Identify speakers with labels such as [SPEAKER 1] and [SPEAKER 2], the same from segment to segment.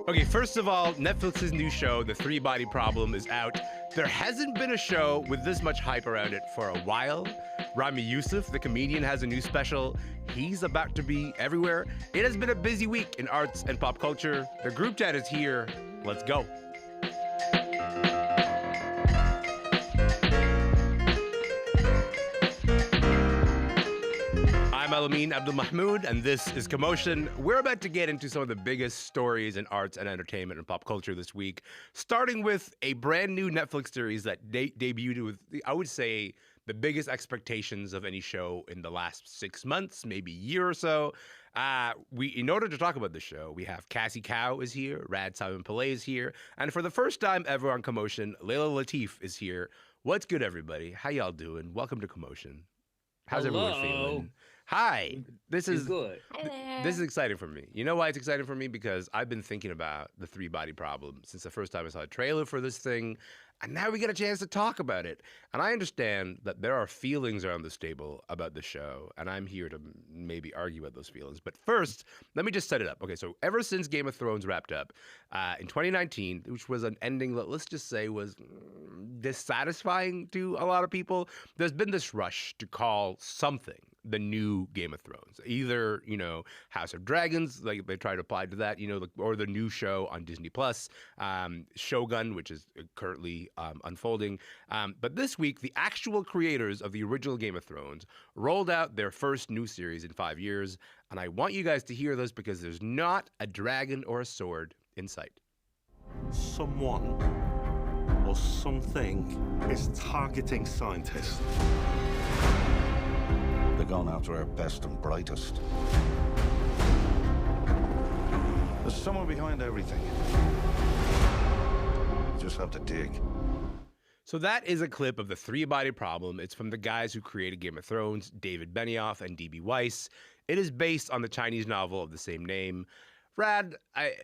[SPEAKER 1] Okay, first of all, Netflix's new show, The Three Body Problem, is out. There hasn't been a show with this much hype around it for a while. Ramy Youssef, the comedian, has a new special. He's about to be everywhere. It has been a busy week in arts and pop culture. The group chat is here. Let's go. I'm Elamin Abdul-Mahmoud, and this is Commotion. We're about to get into some of the biggest stories in arts and entertainment and pop culture this week, starting with a brand new Netflix series that debuted with, I would say, the biggest expectations of any show in the last 6 months, maybe a year or so. In order to talk about the show, we have Cassie Cao is here, Radheyan Simonpillai is here, and for the first time ever on Commotion, Leila Latif is here. What's good, everybody? How y'all doing? Welcome to Commotion. How's everyone feeling? Hi. This is
[SPEAKER 2] good.
[SPEAKER 3] Hi there.
[SPEAKER 1] This is exciting for me. You know why it's exciting for me? Because I've been thinking about the three body problem since the first time I saw a trailer for this thing, and now we get a chance to talk about it. And I understand that there are feelings around this table about the show, and I'm here to maybe argue about those feelings. But first, let me just set it up. Okay, so ever since Game of Thrones wrapped up in 2019, which was an ending that, let's just say, was dissatisfying to a lot of people, there's been this rush to call something the new Game of Thrones. Either, House of Dragons, like they try to apply to that, or the new show on Disney Plus, Shogun, which is currently unfolding. But this week, the actual creators of the original Game of Thrones rolled out their first new series in 5 years. And I want you guys to hear this because there's not a dragon or a sword in sight.
[SPEAKER 4] Someone or something is targeting scientists.
[SPEAKER 5] They're going after our best and brightest. There's someone behind everything. You just have to dig.
[SPEAKER 1] So that is a clip of the three-body problem. It's from the guys who created Game of Thrones, David Benioff and D.B. Weiss. It is based on the Chinese novel of the same name. Rad,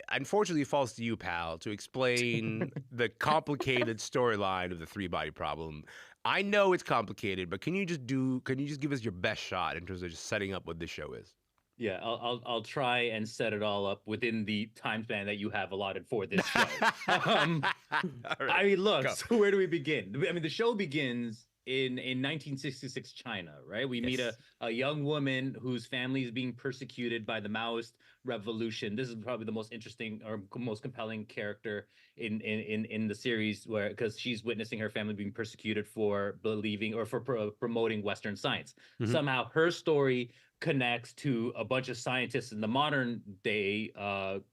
[SPEAKER 1] unfortunately, it falls to you, pal, to explain the complicated storyline of the three-body problem. I know it's complicated, but can you just give us your best shot in terms of just setting up what this show is?
[SPEAKER 2] Yeah, I'll try and set it all up within the time span that you have allotted for this show. I mean, look,
[SPEAKER 1] Go.
[SPEAKER 2] so where do we begin? I mean, the show begins in 1966 China, right? We meet a young woman whose family is being persecuted by the Maoist revolution. This is probably the most interesting or most compelling character in the series, because she's witnessing her family being persecuted for believing or for promoting Western science. Mm-hmm. Somehow her story connects to a bunch of scientists in the modern day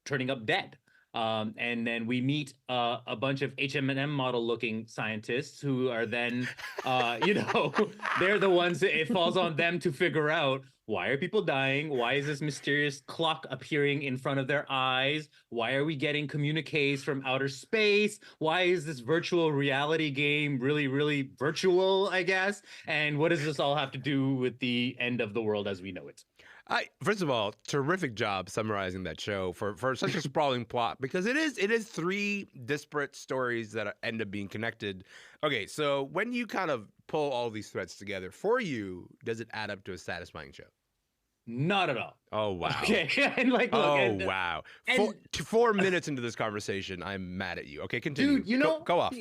[SPEAKER 2] turning up dead. And then we meet a bunch of H&M model looking scientists who are then, they're the ones that it falls on them to figure out, why are people dying? Why is this mysterious clock appearing in front of their eyes? Why are we getting communiques from outer space? Why is this virtual reality game really, really virtual, I guess? And what does this all have to do with the end of the world as we know it?
[SPEAKER 1] First of all, terrific job summarizing that show for such a sprawling plot, because it is three disparate stories that end up being connected. Okay, so when you kind of pull all these threads together, for you, does it add up to a satisfying show?
[SPEAKER 2] Not at all.
[SPEAKER 1] Oh, wow.
[SPEAKER 2] Okay. And
[SPEAKER 1] wow. 4 minutes into this conversation, I'm mad at you. Okay, continue.
[SPEAKER 2] Dude,
[SPEAKER 1] go off.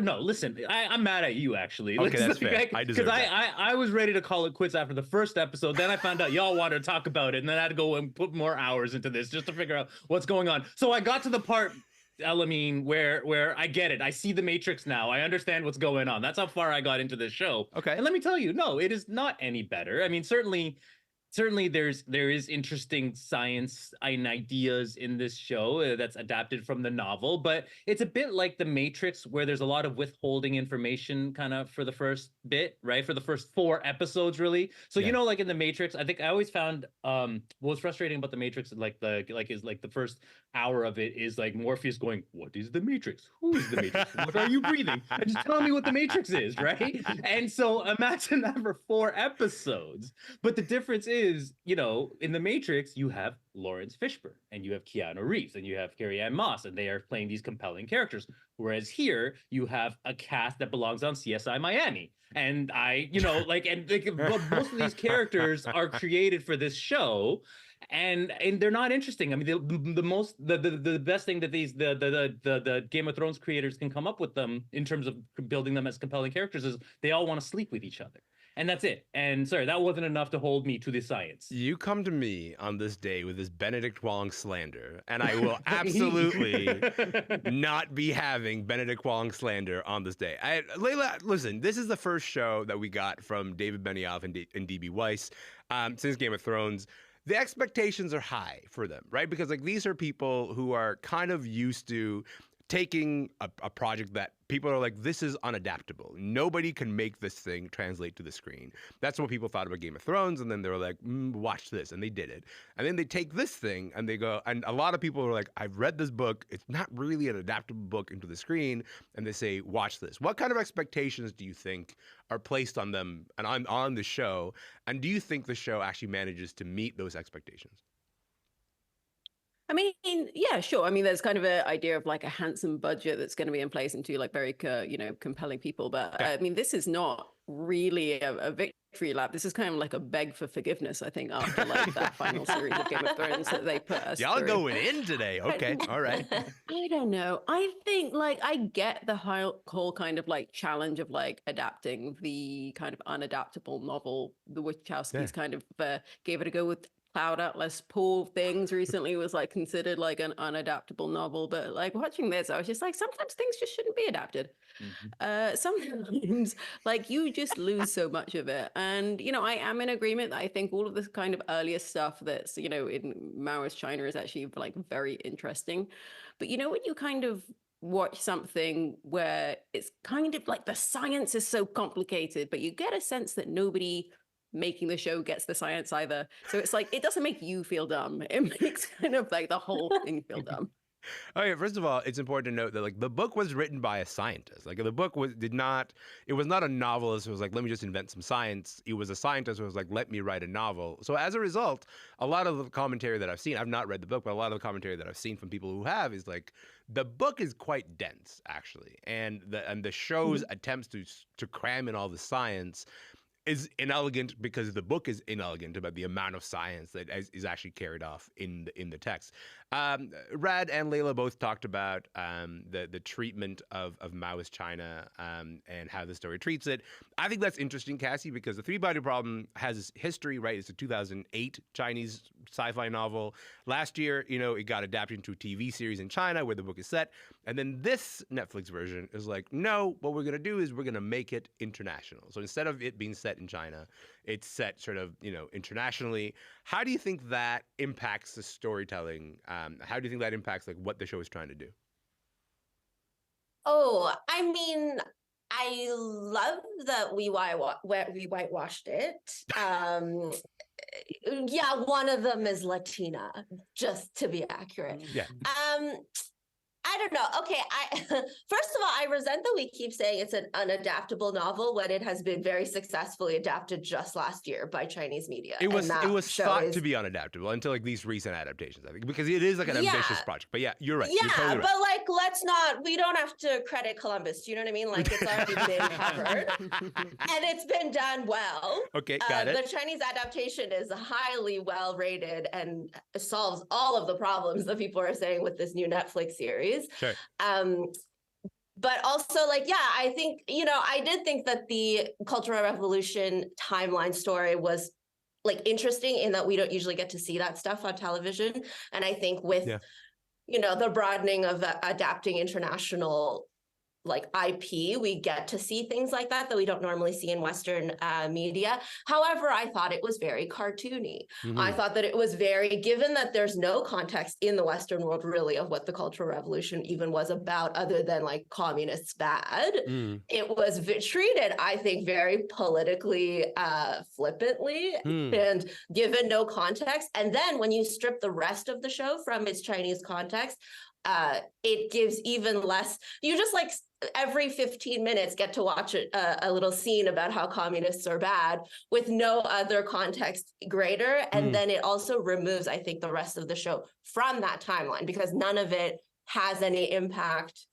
[SPEAKER 2] No, listen, I'm mad at you, actually.
[SPEAKER 1] Okay, that's fair. I deserve that.
[SPEAKER 2] Because I was ready to call it quits after the first episode. Then I found out y'all wanted to talk about it. And then I had to go and put more hours into this just to figure out what's going on. So I got to the part, Elamin, where I get it. I see the Matrix now. I understand what's going on. That's how far I got into this show.
[SPEAKER 1] Okay.
[SPEAKER 2] And let me tell you, no, it is not any better. I mean, certainly there is interesting science and ideas in this show that's adapted from the novel, but it's a bit like The Matrix, where there's a lot of withholding information kind of for the first bit, right? For the first 4 episodes, really. So, like in The Matrix, I think I always found what was frustrating about The Matrix, the first hour of it is like Morpheus going, "What is the Matrix? Who is the Matrix? What are you breathing? And just tell me what the Matrix is," right? And so imagine that for 4 episodes. But the difference is, in The Matrix, you have Lawrence Fishburne and you have Keanu Reeves and you have Carrie-Anne Moss, and they are playing these compelling characters. Whereas here you have a cast that belongs on CSI Miami. And most of these characters are created for this show. and they're not interesting. I mean, the best thing that the Game of Thrones creators can come up with them in terms of building them as compelling characters is they all want to sleep with each other. And that's it. And sorry, that wasn't enough to hold me to the science.
[SPEAKER 1] You come to me on this day with this Benedict Wong slander, and I will absolutely not be having Benedict Wong slander on this day. Leila, listen, this is the first show that we got from David Benioff and D.B. Weiss since Game of Thrones. The expectations are high for them, right? Because like these are people who are kind of used to taking a project that people are like, this is unadaptable. Nobody can make this thing translate to the screen. That's what people thought about Game of Thrones. And then they were like, watch this. And they did it. And then they take this thing and they go, and a lot of people are like, I've read this book. It's not really an adaptable book into the screen. And they say, watch this. What kind of expectations do you think are placed on them and on the show? And do you think the show actually manages to meet those expectations?
[SPEAKER 3] I mean, yeah, sure. I mean, there's kind of an idea of like a handsome budget that's going to be in place and two like very, compelling people. But
[SPEAKER 1] yeah.
[SPEAKER 3] I mean, this is not really a victory lap. This is kind of like a beg for forgiveness, I think, after like that final series of Game of Thrones that they put us
[SPEAKER 1] Y'all
[SPEAKER 3] through.
[SPEAKER 1] going in today. Okay. All right.
[SPEAKER 3] I don't know. I think like I get the whole kind of like challenge of like adapting the kind of unadaptable novel. The Wachowskis kind of gave it a go with Cloud Atlas. Poor Things recently was like considered like an unadaptable novel, but like watching this, I was just like, sometimes things just shouldn't be adapted. Sometimes like you just lose so much of it. And I am in agreement that I think all of this kind of earlier stuff that's in Maoist China is actually like very interesting. But when you kind of watch something where it's kind of like the science is so complicated, but you get a sense that nobody making the show gets the science either. So it's like, it doesn't make you feel dumb. It makes kind of like the whole thing feel dumb.
[SPEAKER 1] Okay, first of all, it's important to note that like the book was written by a scientist. Like the book was not a novelist who was like, let me just invent some science. It was a scientist who was like, let me write a novel. So as a result, a lot of the commentary that I've seen, I've not read the book, but a lot of the commentary that I've seen from people who have is like, the book is quite dense, actually. And the show's attempts to cram in all the science is inelegant because the book is inelegant about the amount of science that is actually carried off in the text. Rad and Leila both talked about the treatment of Maoist China and how the story treats it. I think that's interesting, Cassie, because the three-body problem has its history, right? It's a 2008 Chinese sci-fi novel. Last year, it got adapted into a TV series in China where the book is set. And then this Netflix version is like, no, what we're going to do is we're going to make it international. So instead of it being set in China, it's set sort of, internationally. How do you think that impacts the storytelling? How do you think that impacts like what the show is trying to do?
[SPEAKER 6] Oh, I mean, I love that we whitewashed it. Yeah, one of them is Latina, just to be accurate.
[SPEAKER 1] Yeah.
[SPEAKER 6] I don't know. Okay, first of all, I resent that we keep saying it's an unadaptable novel when it has been very successfully adapted just last year by Chinese media.
[SPEAKER 1] It was thought to be unadaptable until like these recent adaptations, I think, because it is like an ambitious project. But yeah, you're right.
[SPEAKER 6] Yeah,
[SPEAKER 1] you're totally right.
[SPEAKER 6] But like, we don't have to credit Columbus. Do you know what I mean? Like, it's already been covered and it's been done well.
[SPEAKER 1] Okay, got it.
[SPEAKER 6] The Chinese adaptation is highly well rated and solves all of the problems that people are saying with this new Netflix series.
[SPEAKER 1] Sure.
[SPEAKER 6] But also, like, yeah, I think, I did think that the Cultural Revolution timeline story was like interesting in that we don't usually get to see that stuff on television. And I think with, the broadening of adapting international like IP, we get to see things like that we don't normally see in Western media. However, I thought it was very cartoony. I thought that it was given that there's no context in the Western world really of what the Cultural Revolution even was about other than like communists bad. It was treated, I think, very politically flippantly and given no context. And then when you strip the rest of the show from its Chinese context, it gives even less. You just like every 15 minutes get to watch a little scene about how communists are bad with no other context greater. And then it also removes, I think, the rest of the show from that timeline because none of it has any impact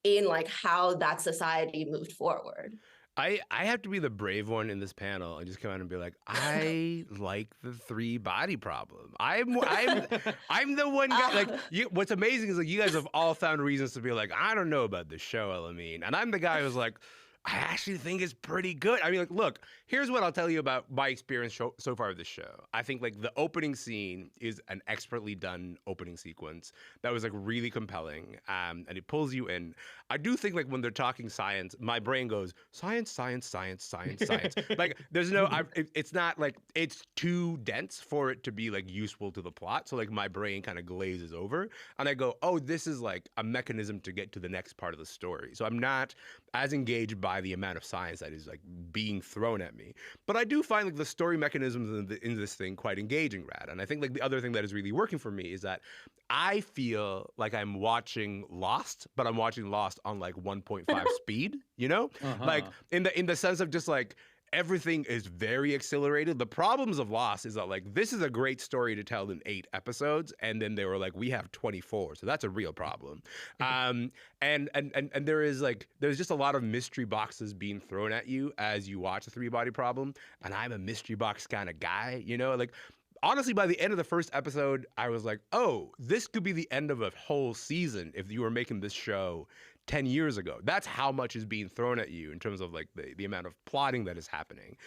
[SPEAKER 6] in like how that society moved forward.
[SPEAKER 1] I have to be the brave one in this panel and just come out and be like, I like the three body problem. I'm the one guy. Like, what's amazing is like you guys have all found reasons to be like, I don't know about this show, Elamin, and I'm the guy who's like, I actually think it's pretty good. I mean, like, look, here's what I'll tell you about my experience so far with this show. I think, like, the opening scene is an expertly done opening sequence that was, like, really compelling, and it pulls you in. I do think, like, when they're talking science, my brain goes, science, science, science, science, science. Like, there's no, it's not, like, it's too dense for it to be, like, useful to the plot. So, like, my brain kind of glazes over, and I go, oh, this is, like, a mechanism to get to the next part of the story. So I'm not as engaged by the amount of science that is like being thrown at me. But I do find like the story mechanisms in this thing quite engaging, Rad. And I think like the other thing that is really working for me is that I feel like I'm watching Lost, but I'm watching Lost on like 1.5 speed, you know? Like in the sense of just like everything is very accelerated. The problems of Lost is that like this is a great story to tell in 8 episodes, and then they were like, we have 24, so that's a real problem. And there's just a lot of mystery boxes being thrown at you as you watch the Three Body Problem, and I'm a mystery box kind of guy, you know, like. Honestly, by the end of the first episode, I was like, oh, this could be the end of a whole season if you were making this show 10 years ago. That's how much is being thrown at you in terms of like the amount of plotting that is happening.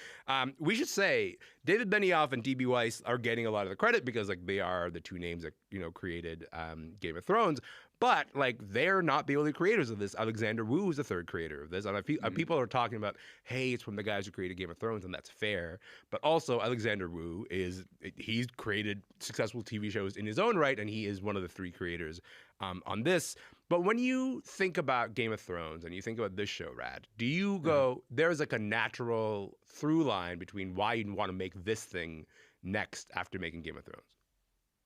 [SPEAKER 1] We should say David Benioff and D.B. Weiss are getting a lot of the credit because like they are the two names that, you know, created Game of Thrones. But like they're not the only creators of this. Alexander Wu is the third creator of this. And people are talking about, hey, it's from the guys who created Game of Thrones, and that's fair. But also Alexander Wu he's created successful TV shows in his own right, and he is one of the 3 creators on this. But when you think about Game of Thrones and you think about this show, Rad, do you go, there's like a natural through line between why you want to make this thing next after making Game of Thrones?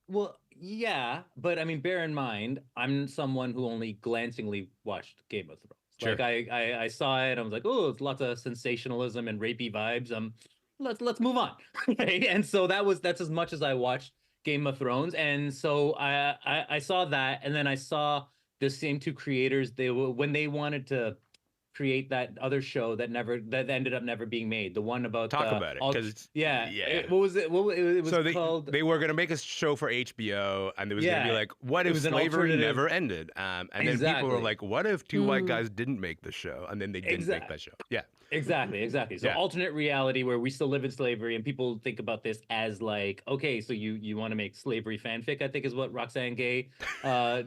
[SPEAKER 2] Well, yeah, but I mean, bear in mind, I'm someone who only glancingly watched Game of Thrones.
[SPEAKER 1] Sure.
[SPEAKER 2] Like I saw it, I was like, oh, it's lots of sensationalism and rapey vibes. Let's move on, right? And so that's as much as I watched Game of Thrones. And so I saw that, and then I saw the same 2 creators. When they wanted to create that other show that ended up never being made. The one about
[SPEAKER 1] talk about it because
[SPEAKER 2] what was it? It was
[SPEAKER 1] so
[SPEAKER 2] called.
[SPEAKER 1] They were going to make a show for HBO, and it was going to be like, what if slavery never ended? And then people were like, what if 2 white guys didn't make the show, and then they didn't make that show? Yeah,
[SPEAKER 2] exactly. So alternate reality where we still live in slavery, and people think about this as like, okay, so you want to make slavery fanfic? I think is what Roxane Gay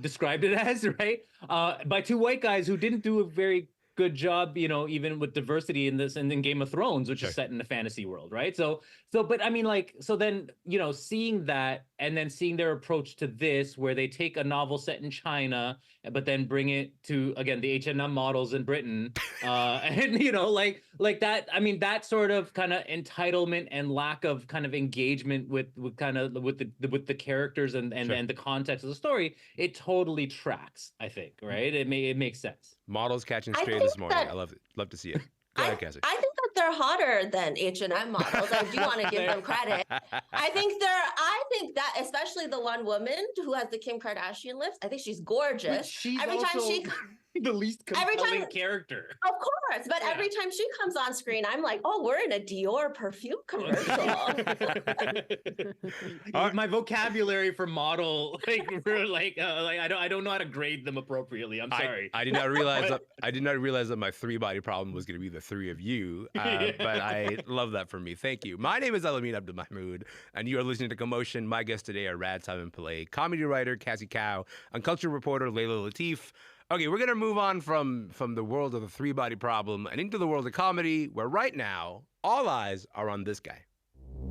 [SPEAKER 2] described it as, right? By 2 white guys who didn't do a very good job, you know, even with diversity in this, and then Game of Thrones, which is set in a fantasy world, right? So, but I mean, like, so then, you know, seeing that and then seeing their approach to this, where they take a novel set in China, but then bring it to, again, the H&M models in Britain, and, you know, like that, I mean, that sort of kind of entitlement and lack of kind of engagement with the characters and the context of the story, it totally tracks, I think, right? It makes sense.
[SPEAKER 1] Models catching strays this morning. I love it. Love to see it. Go ahead, Cassie.
[SPEAKER 6] I think that they're hotter than H&M models. I do want to give them credit. I think that especially the one woman who has the Kim Kardashian lips, I think she's gorgeous.
[SPEAKER 2] But she's every time she the least compelling character.
[SPEAKER 6] Of course, but every time she comes on screen, I'm like, oh, we're in a Dior perfume commercial.
[SPEAKER 2] My vocabulary for model, I don't know how to grade them appropriately. I'm sorry.
[SPEAKER 1] I did not realize that. I did not realize that my 3 body problem was going to be the 3 of you. But I love that for me. Thank you. My name is Elamin Abdulmahmood, and you are listening to Commotion. My guests today are Radheyan Simonpillai, comedy writer Cassie Cao, and culture reporter Leila Latif. Okay, we're going to move on from the world of the 3 body problem and into the world of comedy, where right now, all eyes are on this guy.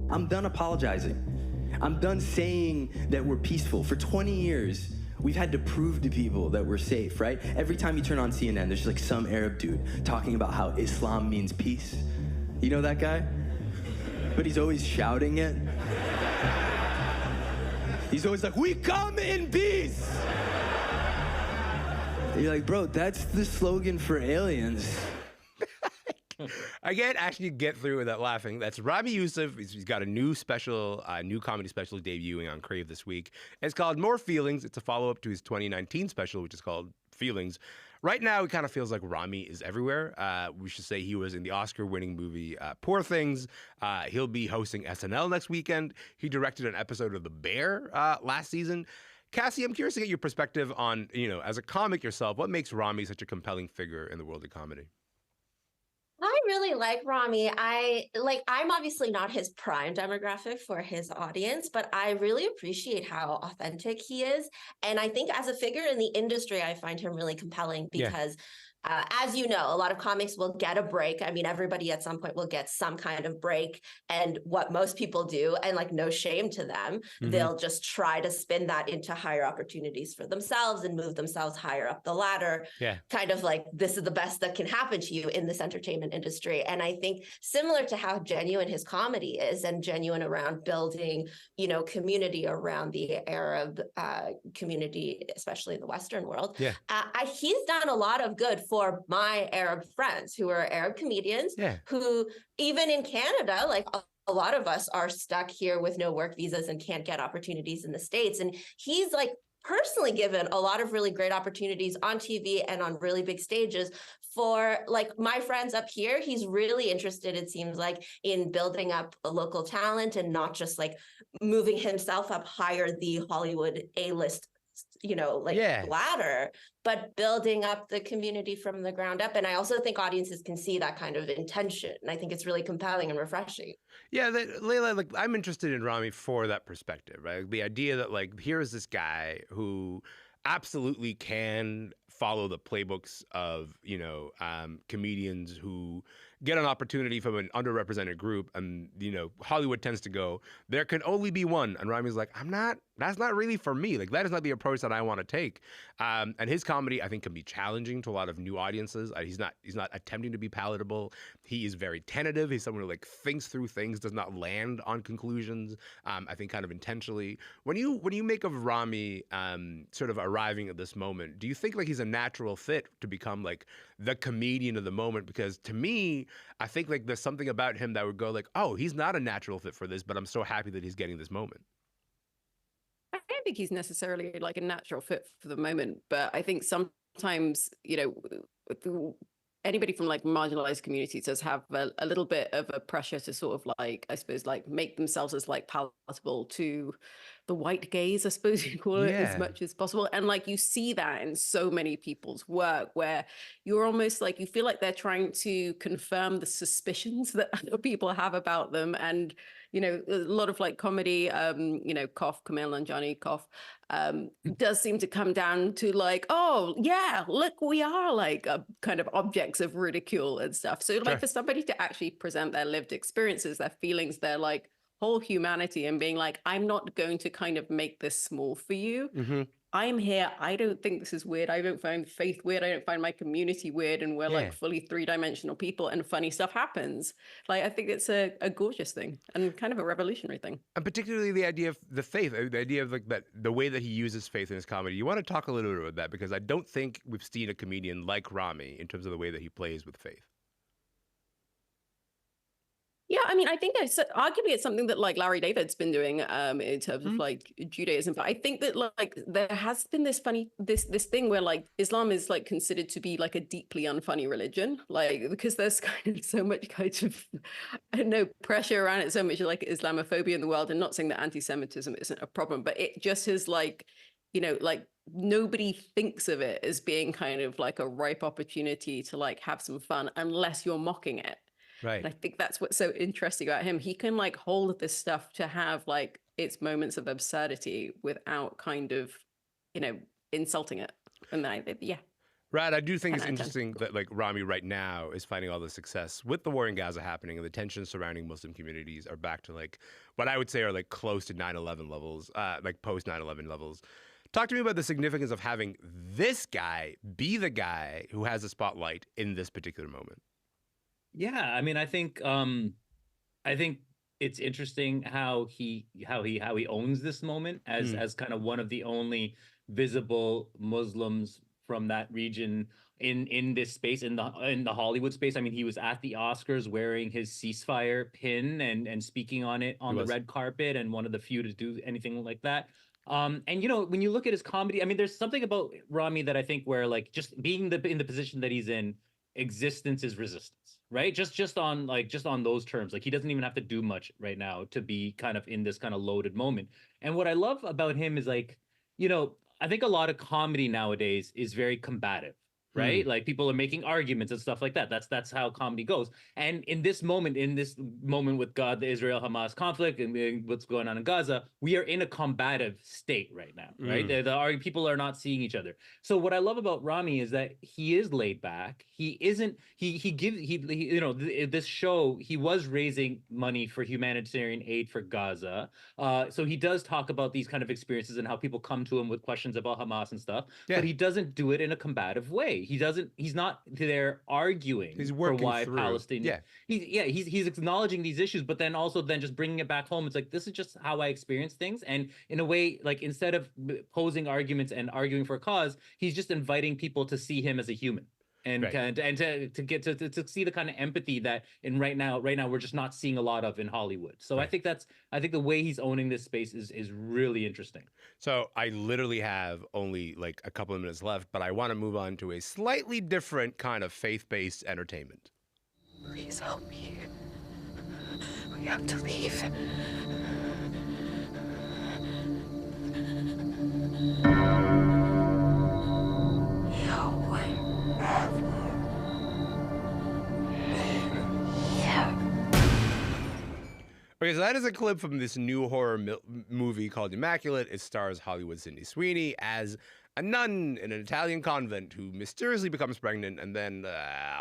[SPEAKER 7] I'm done apologizing. I'm done saying that we're peaceful. For 20 years, we've had to prove to people that we're safe, right? Every time you turn on CNN, there's like some Arab dude talking about how Islam means peace. You know that guy? But he's always shouting it. He's always like, we come in peace! You're like, bro, that's the slogan for aliens.
[SPEAKER 1] I can't actually get through without laughing. That's Ramy Youssef. He's got a new comedy special debuting on Crave this week. It's called More Feelings. It's a follow-up to his 2019 special, which is called feelings. Right now, it kind of feels like Ramy is everywhere. We should say he was in the Oscar-winning movie Poor Things. He'll be hosting SNL next weekend. He directed an episode of The Bear last season. Cassie, I'm curious to get your perspective on, as a comic yourself, what makes Ramy such a compelling figure in the world of comedy?
[SPEAKER 6] I really like Ramy. I'm obviously not his prime demographic for his audience, but I really appreciate how authentic he is. And I think as a figure in the industry, I find him really compelling because as you know, a lot of comics will get a break. I mean, everybody at some point will get some kind of break. And what most people do, and like no shame to them, they'll just try to spin that into higher opportunities for themselves and move themselves higher up the ladder.
[SPEAKER 1] Yeah.
[SPEAKER 6] Kind of like, this is the best that can happen to you in this entertainment industry. And I think similar to how genuine his comedy is and genuine around building, community around the Arab community, especially in the Western world, he's done a lot of good for my Arab friends who are Arab comedians who, even in Canada, like a lot of us are stuck here with no work visas and can't get opportunities in the States. And he's like personally given a lot of really great opportunities on TV and on really big stages for like my friends up here. He's really interested, it seems like, in building up a local talent and not just like moving himself up higher the Hollywood A-list ladder, but building up the community from the ground up. And I also think audiences can see that kind of intention. And I think it's really compelling and refreshing.
[SPEAKER 1] Yeah, Leila, I'm interested in Ramy for that perspective, right? The idea that here is this guy who absolutely can follow the playbooks of, comedians who get an opportunity from an underrepresented group, and Hollywood tends to go, there can only be one, and Ramy's like, that's not really for me. Like, that is not the approach that I want to take. And his comedy, I think, can be challenging to a lot of new audiences. He's not attempting to be palatable. He is very tentative. He's someone who thinks through things, does not land on conclusions. I think kind of intentionally. When you make of Ramy sort of arriving at this moment, do you think he's a natural fit to become the comedian of the moment? Because to me, I think there's something about him that would go oh, he's not a natural fit for this, but I'm so happy that he's getting this moment.
[SPEAKER 3] I don't think he's necessarily a natural fit for the moment, but I think sometimes, anybody from marginalized communities does have a little bit of a pressure to sort of I suppose make themselves as palatable to the white gaze, I suppose you call it, as much as possible. And you see that in so many people's work where you're almost you feel like they're trying to confirm the suspicions that other people have about them. And a lot of comedy, Cough, Camille and Johnny Cough, does seem to come down to oh yeah, look, we are kind of objects of ridicule and stuff. So for somebody to actually present their lived experiences, their feelings, their whole humanity, and being I'm not going to kind of make this small for you. I'm here. I don't think this is weird. I don't find faith weird. I don't find my community weird. And we're fully three-dimensional people, and funny stuff happens. I think it's a gorgeous thing and kind of a revolutionary thing.
[SPEAKER 1] And particularly the idea of the faith, the idea of that, the way that he uses faith in his comedy. You want to talk a little bit about that, because I don't think we've seen a comedian like Ramy in terms of the way that he plays with faith.
[SPEAKER 3] Yeah, I mean, I think arguably it's something that Larry David's been doing in terms of Judaism. But I think that there has been this thing where Islam is considered to be a deeply unfunny religion, because there's kind of so much kind of, I don't know, pressure around it, so much Islamophobia in the world. And not saying that anti-Semitism isn't a problem, but it just is nobody thinks of it as being kind of a ripe opportunity to have some fun unless you're mocking it.
[SPEAKER 1] Right.
[SPEAKER 3] And I think that's what's so interesting about him. He can hold this stuff to have its moments of absurdity without kind of, insulting it. And
[SPEAKER 1] Rad, I do think it's interesting that Ramy right now is finding all the success with the war in Gaza happening, and the tensions surrounding Muslim communities are back to what I would say are close to 9/11 levels, post 9/11 levels. Talk to me about the significance of having this guy be the guy who has the spotlight in this particular moment.
[SPEAKER 2] Yeah, I mean, I think it's interesting how he owns this moment as kind of one of the only visible Muslims from that region in this space, in the Hollywood space. I mean, he was at the Oscars wearing his ceasefire pin and speaking on it on the red carpet, and one of the few to do anything like that. And when you look at his comedy, I mean, there's something about Ramy that I think where like just being in the position that he's in, existence is resistance, right? Just on those terms. Like he doesn't even have to do much right now to be kind of in this kind of loaded moment. And what I love about him is like, I think a lot of comedy nowadays is very combative. Right? Like people are making arguments and stuff like that. That's how comedy goes. And in this moment with God, the Israel-Hamas conflict and what's going on in Gaza, we are in a combative state right now, right? People are not seeing each other. So what I love about Ramy is that he is laid back. He isn't, this show, he was raising money for humanitarian aid for Gaza. So he does talk about these kind of experiences and how people come to him with questions about Hamas and stuff, but he doesn't do it in a combative way. He's not there arguing for why Palestine. He's acknowledging these issues, but then also just bringing it back home. It's like, this is just how I experience things. And in a way, like instead of posing arguments and arguing for a cause, he's just inviting people to see him as a human. And to get to see the kind of empathy that right now we're just not seeing a lot of in Hollywood. So I think the way he's owning this space is really interesting.
[SPEAKER 1] So I literally have only like a couple of minutes left, but I want to move on to a slightly different kind of faith-based entertainment.
[SPEAKER 8] Please help me. We have to leave.
[SPEAKER 1] Okay, so that is a clip from this new horror movie called Immaculate. It stars Hollywood Sydney Sweeney as a nun in an Italian convent who mysteriously becomes pregnant, and then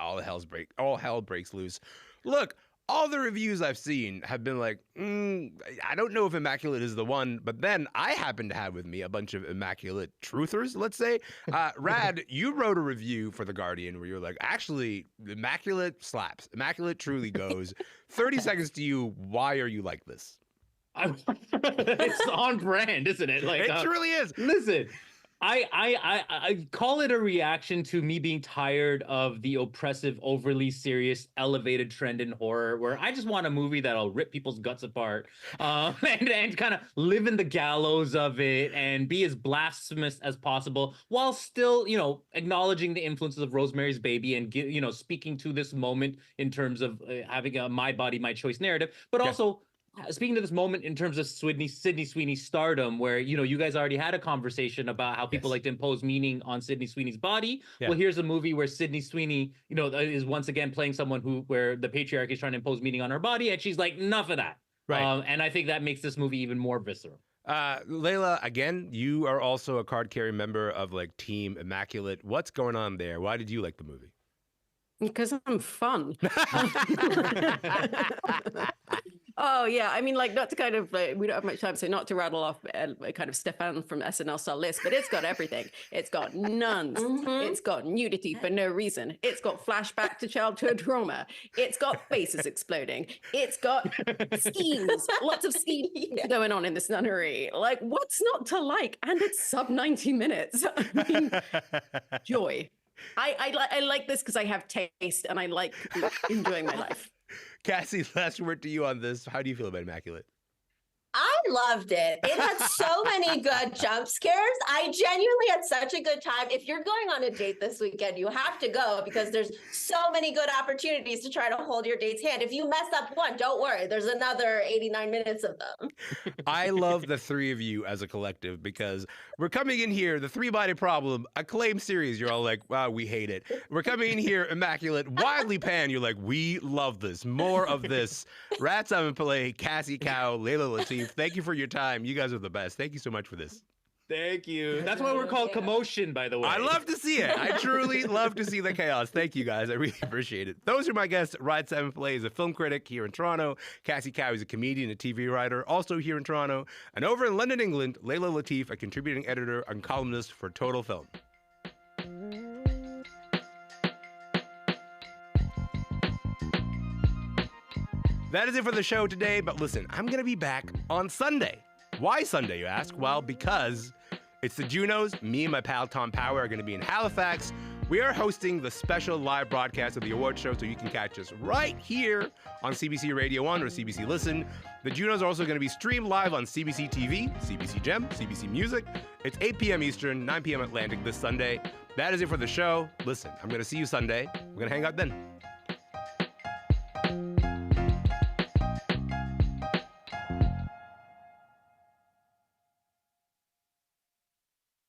[SPEAKER 1] all hell breaks loose. Look, all the reviews I've seen have been like, I don't know if Immaculate is the one, but then I happen to have with me a bunch of Immaculate truthers, let's say. Rad, you wrote a review for The Guardian where you're like, actually, Immaculate slaps. Immaculate truly goes. 30 seconds to you. Why are you like this?
[SPEAKER 2] It's on brand, isn't it? Like
[SPEAKER 1] it truly is.
[SPEAKER 2] Listen, I call it a reaction to me being tired of the oppressive, overly serious, elevated trend in horror, where I just want a movie that'll rip people's guts apart, and kind of live in the gallows of it and be as blasphemous as possible, while still, acknowledging the influences of Rosemary's Baby and speaking to this moment in terms of having a my body, my choice narrative, but also speaking to this moment in terms of Sydney Sweeney's stardom, where, you guys already had a conversation about how people like to impose meaning on Sydney Sweeney's body. Yeah. Well, here's a movie where Sydney Sweeney, is once again playing someone where the patriarchy is trying to impose meaning on her body. And she's like, enough of that. Right. And I think that makes this movie even more visceral.
[SPEAKER 1] Leila, again, you are also a card-carrying member of like Team Immaculate. What's going on there? Why did you like the movie?
[SPEAKER 3] Because I'm fun. Oh, yeah. I mean, like, not to kind of, we don't have much time, so not to rattle off kind of Stefan from SNL style list, but it's got everything. It's got nuns. It's got nudity for no reason. It's got flashback to childhood trauma. It's got faces exploding. It's got schemes, lots of schemes going on in this nunnery. Like, what's not to like? And it's sub 90 minutes. I mean, joy. I like this because I have taste and I like enjoying my life.
[SPEAKER 1] Cassie, last word to you on this. How do you feel about Immaculate?
[SPEAKER 6] I loved it. It had so many good jump scares. I genuinely had such a good time. If you're going on a date this weekend, you have to go because there's so many good opportunities to try to hold your date's hand. If you mess up one, don't worry. There's another 89 minutes of them.
[SPEAKER 1] I love the three of you as a collective because we're coming in here, the Three-Body Problem, acclaimed series. You're all like, wow, we hate it. We're coming in here, Immaculate, wildly panned. You're like, we love this. More of this. Radheyan Simonpillai, Cassie Cao, Leila Latif. Thank you for your time. You guys are the best. Thank you so much for this.
[SPEAKER 2] Thank you. That's why we're called Commotion, by the way.
[SPEAKER 1] I love to see it. I truly love to see the chaos. Thank you, guys. I really appreciate it. Those are my guests. Radheyan Simonpillai is a film critic here in Toronto. Cassie Cao is a comedian and TV writer, also here in Toronto. And over in London, England, Leila Latif, a contributing editor and columnist for Total Film. That is it for the show today, but listen, I'm going to be back on Sunday. Why Sunday, you ask? Well, because it's the Junos. Me and my pal Tom Power are going to be in Halifax We are hosting the special live broadcast of the award show, so you can catch us right here on CBC Radio 1 or CBC Listen. The Junos are also going to be streamed live on CBC TV, CBC Gem, CBC Music. It's 8 p.m. Eastern, 9 p.m. Atlantic this Sunday. That is it for the show. Listen, I'm going to see you Sunday. We're going to hang out then.